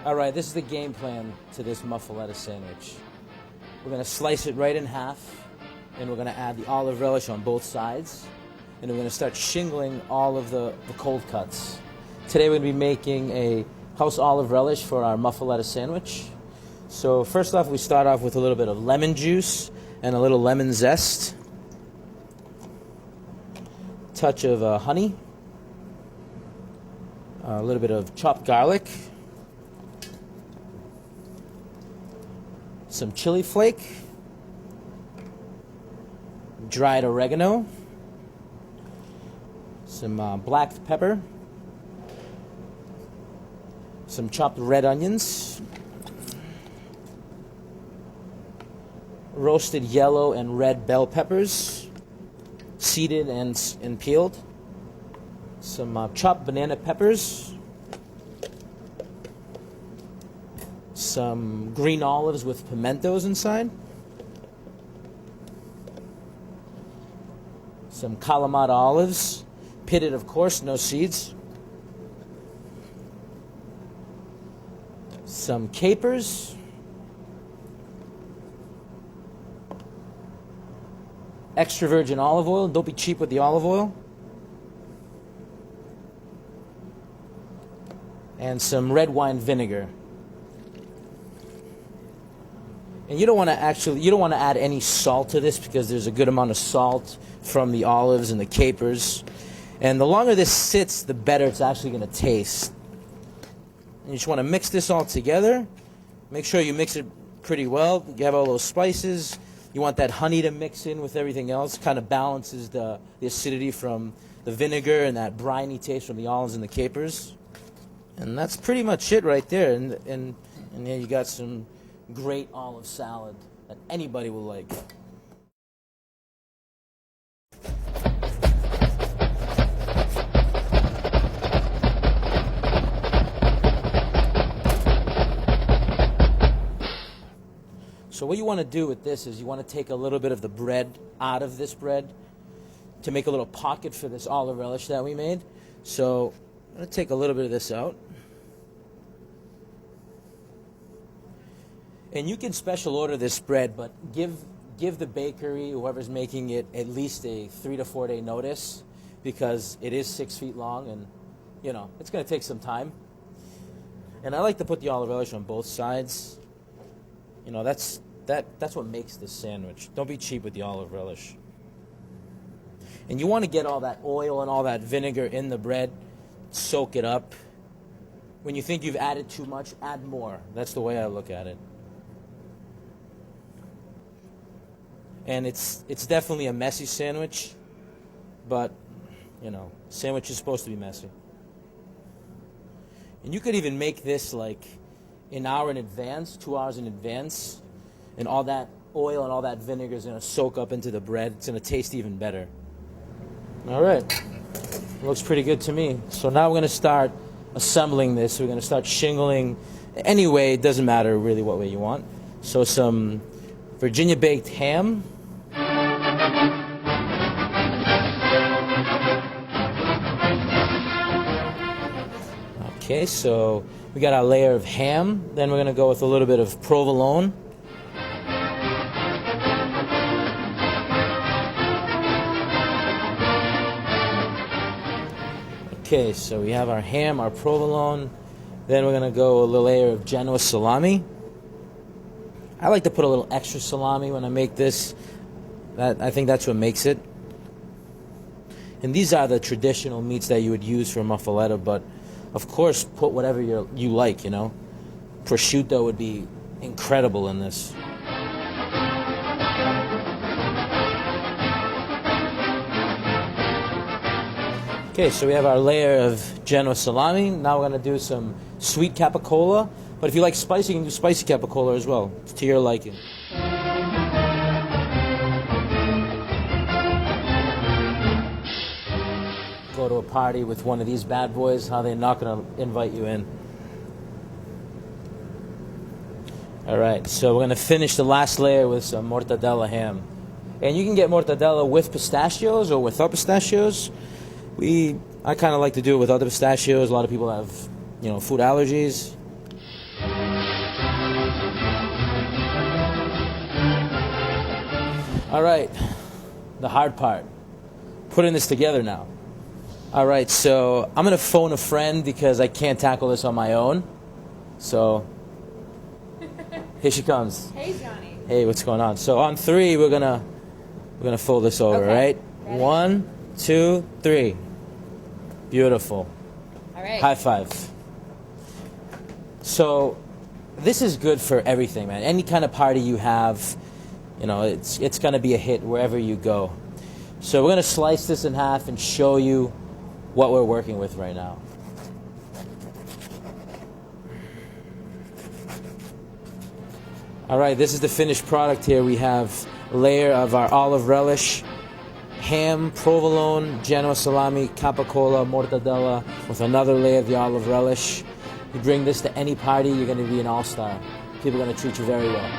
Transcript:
Alright, this is the game plan to this muffaletta sandwich. We're going to slice it right in half, and we're going to add the olive relish on both sides, and we're going to start shingling all of the cold cuts. Today we're going to be making a house olive relish for our muffaletta sandwich. So first off, we start off with a little bit of lemon juice and a little lemon zest, touch of honey, a little bit of chopped garlic, some chili flake, dried oregano, some black pepper, some chopped red onions, roasted yellow and red bell peppers, seeded and peeled, some chopped banana peppers, some green olives with pimentos inside, some Kalamata olives, pitted of course, no seeds, some capers, extra virgin olive oil, don't be cheap with the olive oil, and some red wine vinegar. And you don't want to add any salt to this because there's a good amount of salt from the olives and the capers. And the longer this sits, the better it's actually going to taste. And you just want to mix this all together. Make sure you mix it pretty well. You have all those spices. You want that honey to mix in with everything else. Kind of balances the acidity from the vinegar and that briny taste from the olives and the capers. And that's pretty much it right there. And then you got some great olive salad that anybody will like. So what you want to do with this is you want to take a little bit of the bread out of this bread to make a little pocket for this olive relish that we made. So I'm going to take a little bit of this out. And you can special order this bread, but give the bakery, whoever's making it, at least a 3 to 4 day notice, because it is 6 feet long, and you know it's going to take some time. And I like to put the olive relish on both sides. You know, that's what makes this sandwich. Don't be cheap with the olive relish. And you want to get all that oil and all that vinegar in the bread, soak it up. When you think you've added too much, add more. That's the way I look at it. And it's definitely a messy sandwich, but, you know, sandwich is supposed to be messy. And you could even make this like an hour in advance, 2 hours in advance, and all that oil and all that vinegar is going to soak up into the bread. It's going to taste even better. All right. Looks pretty good to me. So now we're going to start assembling this. We're going to start shingling. Anyway, it doesn't matter really what way you want. So some Virginia baked ham. Okay, so we got our layer of ham. Then we're going to go with a little bit of provolone. Okay, so we have our ham, our provolone. Then we're going to go a little layer of Genoa salami. I like to put a little extra salami when I make this. I think that's what makes it. And these are the traditional meats that you would use for muffaletta, but of course put whatever you like, you know. Prosciutto would be incredible in this. Okay, so we have our layer of Genoa salami. Now we're going to do some sweet capicola. But if you like spicy, you can do spicy capicola as well. It's to your liking. Go to a party with one of these bad boys, how they're not going to invite you in. All right, so we're going to finish the last layer with some mortadella ham. And you can get mortadella with pistachios or without pistachios. I kind of like to do it without the pistachios. A lot of people have, food allergies. All right, the hard part, putting this together now. All right, so I'm gonna phone a friend because I can't tackle this on my own. So here she comes. Hey, Johnny. Hey, what's going on? So on three, we're gonna fold this over, Okay. right? Ready? 1, 2, 3. Beautiful. All right. High five. So this is good for everything, man. Any kind of party you have, you know, it's gonna be a hit wherever you go. So we're gonna slice this in half and show you what we're working with right now. All right, this is the finished product here. We have a layer of our olive relish, ham, provolone, Genoa salami, capicola, mortadella, with another layer of the olive relish. You bring this to any party, you're going to be an all-star. People are going to treat you very well.